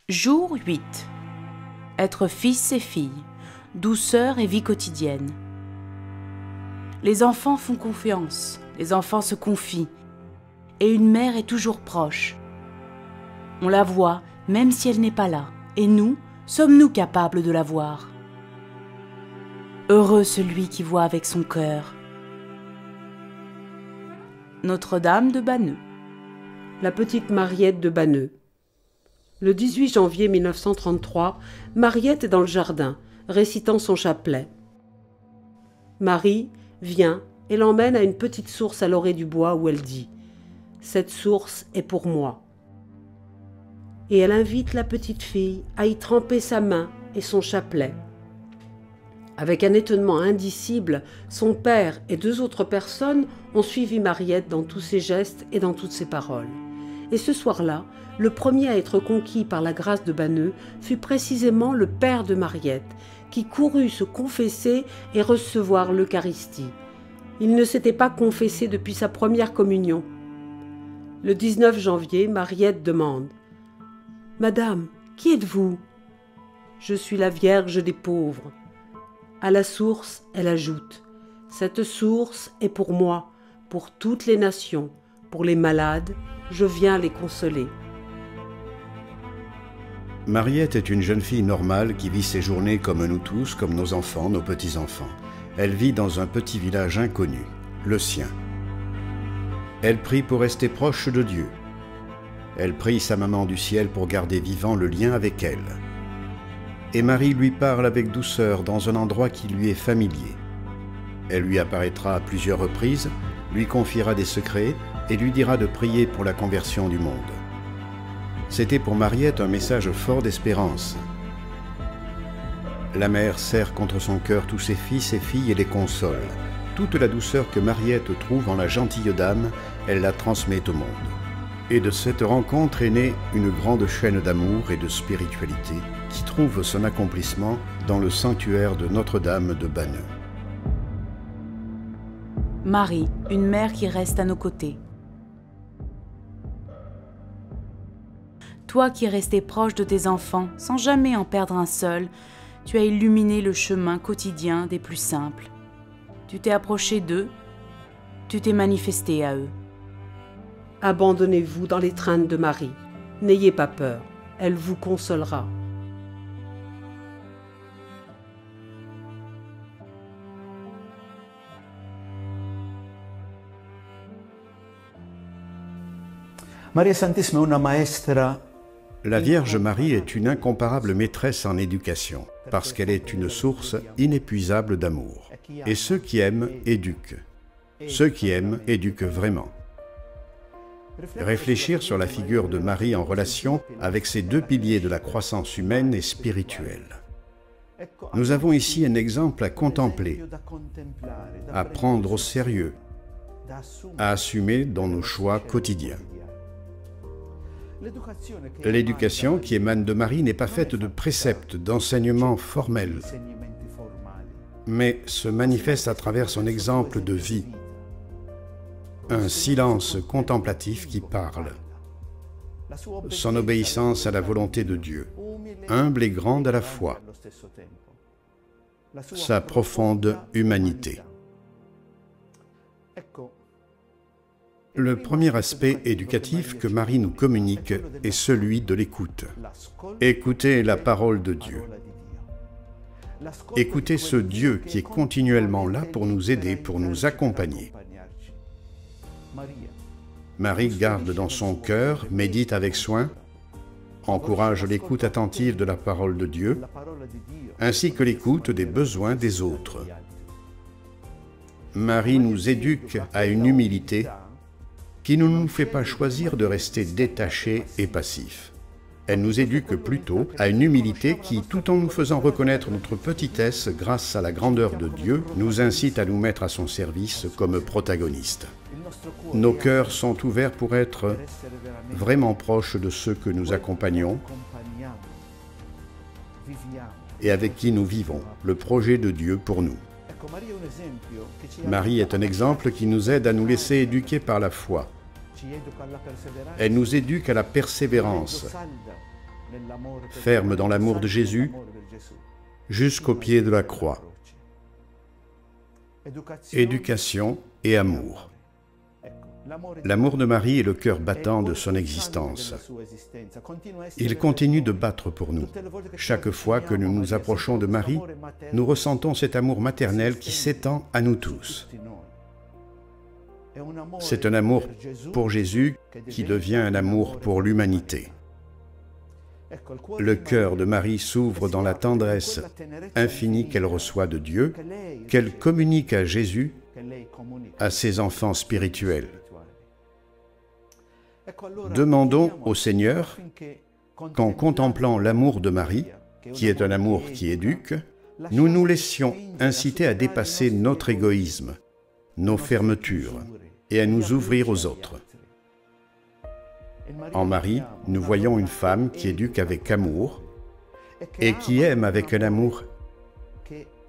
Jour 8. Être fils et fille, douceur et vie quotidienne. Les enfants font confiance, les enfants se confient, et une mère est toujours proche. On la voit même si elle n'est pas là, et nous, sommes-nous capables de la voir? Heureux celui qui voit avec son cœur. Notre-Dame de Banneux. La petite Mariette de Banneux. Le 18 janvier 1933, Mariette est dans le jardin, récitant son chapelet. Marie vient et l'emmène à une petite source à l'orée du bois où elle dit « Cette source est pour moi ». Et elle invite la petite fille à y tremper sa main et son chapelet. Avec un étonnement indicible, son père et deux autres personnes ont suivi Mariette dans tous ses gestes et dans toutes ses paroles. Et ce soir-là, le premier à être conquis par la grâce de Banneux fut précisément le père de Mariette, qui courut se confesser et recevoir l'Eucharistie. Il ne s'était pas confessé depuis sa première communion. Le 19 janvier, Mariette demande « Madame, qui êtes-vous » ? « Je suis la Vierge des pauvres. » À la source, elle ajoute « Cette source est pour moi, pour toutes les nations, pour les malades, je viens les consoler. » Mariette est une jeune fille normale qui vit ses journées comme nous tous, comme nos enfants, nos petits-enfants. Elle vit dans un petit village inconnu, le sien. Elle prie pour rester proche de Dieu. Elle prie sa maman du ciel pour garder vivant le lien avec elle. Et Marie lui parle avec douceur dans un endroit qui lui est familier. Elle lui apparaîtra à plusieurs reprises, lui confiera des secrets et lui dira de prier pour la conversion du monde. C'était pour Mariette un message fort d'espérance. La mère serre contre son cœur tous ses fils et filles et les console. Toute la douceur que Mariette trouve en la gentille dame, elle la transmet au monde. Et de cette rencontre est née une grande chaîne d'amour et de spiritualité qui trouve son accomplissement dans le sanctuaire de Notre-Dame de Banneux. Marie, une mère qui reste à nos côtés. Toi qui es resté proche de tes enfants sans jamais en perdre un seul, tu as illuminé le chemin quotidien des plus simples. Tu t'es approché d'eux, tu t'es manifesté à eux. Abandonnez-vous dans l'étreinte de Marie. N'ayez pas peur, elle vous consolera. Maria Santissima è una maestra. La Vierge Marie est une incomparable maîtresse en éducation, parce qu'elle est une source inépuisable d'amour. Et ceux qui aiment éduquent. Ceux qui aiment éduquent vraiment. Réfléchir sur la figure de Marie en relation avec ces deux piliers de la croissance humaine et spirituelle. Nous avons ici un exemple à contempler, à prendre au sérieux, à assumer dans nos choix quotidiens. L'éducation qui émane de Marie n'est pas faite de préceptes, d'enseignements formels, mais se manifeste à travers son exemple de vie. Un silence contemplatif qui parle. Son obéissance à la volonté de Dieu, humble et grande à la fois. Sa profonde humanité. Le premier aspect éducatif que Marie nous communique est celui de l'écoute. Écoutez la parole de Dieu. Écoutez ce Dieu qui est continuellement là pour nous aider, pour nous accompagner. Marie garde dans son cœur, médite avec soin, encourage l'écoute attentive de la parole de Dieu, ainsi que l'écoute des besoins des autres. Marie nous éduque à une humilité qui ne nous fait pas choisir de rester détachés et passifs. Elle nous éduque plutôt à une humilité qui, tout en nous faisant reconnaître notre petitesse grâce à la grandeur de Dieu, nous incite à nous mettre à son service comme protagonistes. Nos cœurs sont ouverts pour être vraiment proches de ceux que nous accompagnons et avec qui nous vivons le projet de Dieu pour nous. Marie est un exemple qui nous aide à nous laisser éduquer par la foi. Elle nous éduque à la persévérance ferme dans l'amour de Jésus jusqu'au pied de la croix. Éducation et amour. L'amour de Marie est le cœur battant de son existence. Il continue de battre pour nous. Chaque fois que nous nous approchons de Marie, nous ressentons cet amour maternel qui s'étend à nous tous. C'est un amour pour Jésus qui devient un amour pour l'humanité. Le cœur de Marie s'ouvre dans la tendresse infinie qu'elle reçoit de Dieu, qu'elle communique à Jésus, à ses enfants spirituels. Demandons au Seigneur qu'en contemplant l'amour de Marie, qui est un amour qui éduque, nous nous laissions inciter à dépasser notre égoïsme, nos fermetures, et à nous ouvrir aux autres. En Marie, nous voyons une femme qui éduque avec amour et qui aime avec un amour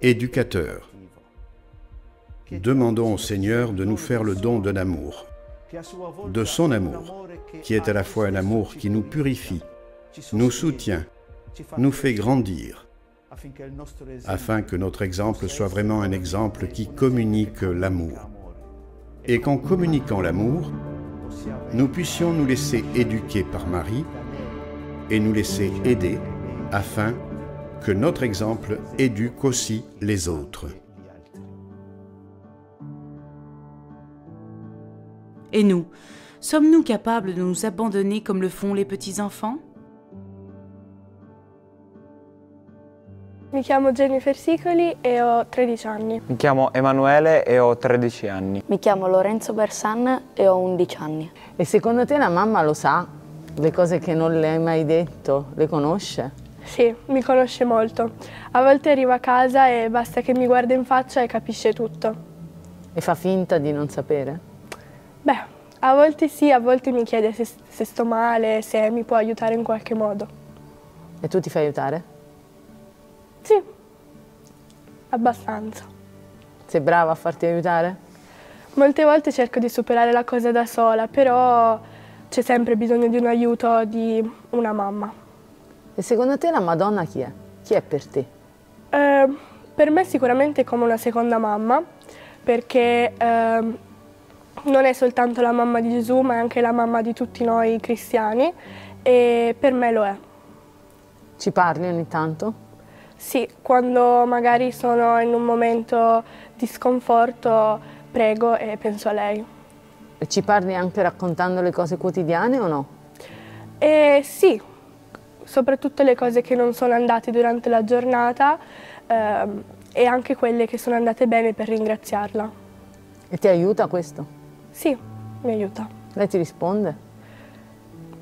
éducateur. Demandons au Seigneur de nous faire le don d'un amour, de son amour, qui est à la fois un amour qui nous purifie, nous soutient, nous fait grandir, afin que notre exemple soit vraiment un exemple qui communique l'amour. Et qu'en communiquant l'amour, nous puissions nous laisser éduquer par Marie et nous laisser aider afin que notre exemple éduque aussi les autres. Et nous, sommes-nous capables de nous abandonner comme le font les petits-enfants? Mi chiamo Jennifer Sicoli e ho 13 anni. Mi chiamo Emanuele e ho 13 anni. Mi chiamo Lorenzo Bersan e ho 11 anni. E secondo te la mamma lo sa? Le cose che non le hai mai detto, le conosce? Sì, mi conosce molto. A volte arriva a casa e basta che mi guarda in faccia e capisce tutto. E fa finta di non sapere? Beh, a volte sì, a volte mi chiede se sto male, se mi può aiutare in qualche modo. E tu ti fai aiutare? Sì, abbastanza. Sei brava a farti aiutare? Molte volte cerco di superare la cosa da sola, però c'è sempre bisogno di un aiuto di una mamma. E secondo te la Madonna chi è? Chi è per te? Per me sicuramente è come una seconda mamma, perché non è soltanto la mamma di Gesù, ma è anche la mamma di tutti noi cristiani, e per me lo è. Ci parli ogni tanto? Sì, quando magari sono in un momento di sconforto, prego e penso a lei. E ci parli anche raccontando le cose quotidiane o no? Sì, soprattutto le cose che non sono andate durante la giornata e anche quelle che sono andate bene per ringraziarla. E ti aiuta questo? Sì, mi aiuta. Lei ti risponde?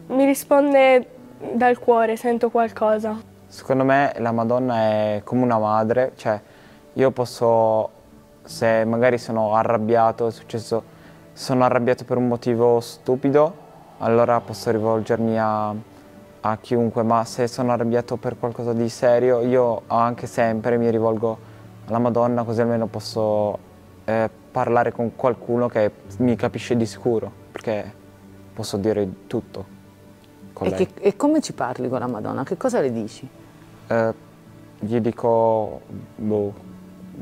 Mi risponde dal cuore, sento qualcosa. Secondo me la Madonna è come una madre, cioè io posso, se magari sono arrabbiato, sono arrabbiato per un motivo stupido, allora posso rivolgermi a chiunque, ma se sono arrabbiato per qualcosa di serio, io anche sempre mi rivolgo alla Madonna, così almeno posso parlare con qualcuno che mi capisce di sicuro, perché posso dire tutto con lei. E come ci parli con la Madonna? Che cosa le dici? Gli dico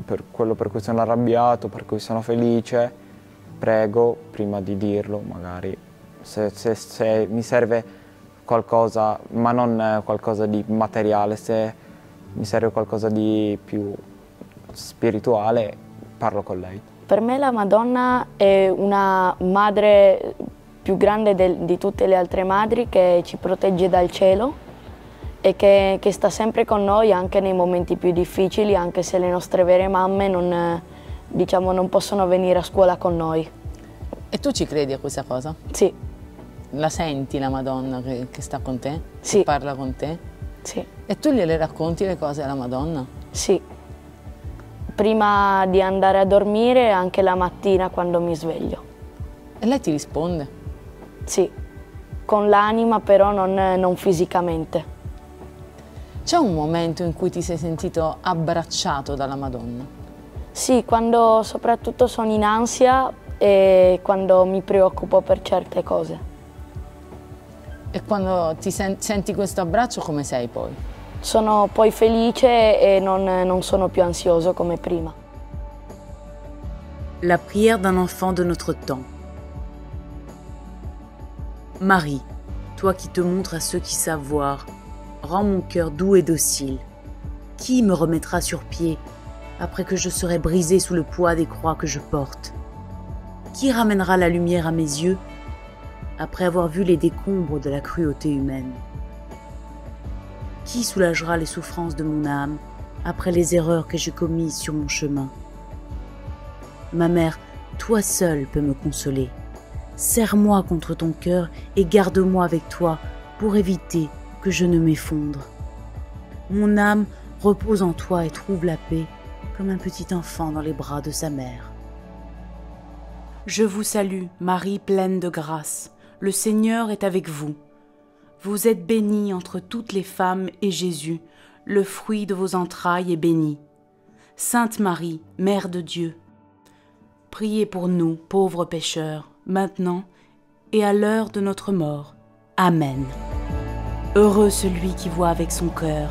per quello per cui sono arrabbiato, per cui sono felice, prego prima di dirlo, magari se mi serve qualcosa, ma non qualcosa di materiale, se mi serve qualcosa di più spirituale, parlo con lei. Per me la Madonna è una madre più grande di tutte le altre madri, che ci protegge dal cielo e che sta sempre con noi anche nei momenti più difficili, anche se le nostre vere mamme non possono venire a scuola con noi. E tu ci credi a questa cosa? Sì. La senti la Madonna che sta con te? Sì. Che parla con te? Sì. E tu gliele racconti le cose alla Madonna? Sì. Prima di andare a dormire e anche la mattina quando mi sveglio. E lei ti risponde? Sì, con l'anima però non fisicamente. C'è un momento in cui ti sei sentito abbracciato dalla Madonna? Sì, quando soprattutto sono in ansia e quando mi preoccupo per certe cose. E quando ti senti questo abbraccio come sei poi? Sono poi felice e non sono più ansioso come prima. La prière d'un enfant de notre temps. Marie, toi qui te montres à ceux qui savent voir, rends mon cœur doux et docile. Qui me remettra sur pied après que je serai brisé sous le poids des croix que je porte? Qui ramènera la lumière à mes yeux après avoir vu les décombres de la cruauté humaine? Qui soulagera les souffrances de mon âme après les erreurs que j'ai commises sur mon chemin? Ma mère, toi seule peux me consoler. Serre-moi contre ton cœur et garde-moi avec toi pour éviter que je ne m'effondre. Mon âme repose en toi et trouve la paix comme un petit enfant dans les bras de sa mère. Je vous salue, Marie pleine de grâce. Le Seigneur est avec vous. Vous êtes bénie entre toutes les femmes et Jésus, le fruit de vos entrailles, est béni. Sainte Marie, Mère de Dieu, priez pour nous, pauvres pécheurs, maintenant et à l'heure de notre mort. Amen. Heureux celui qui voit avec son cœur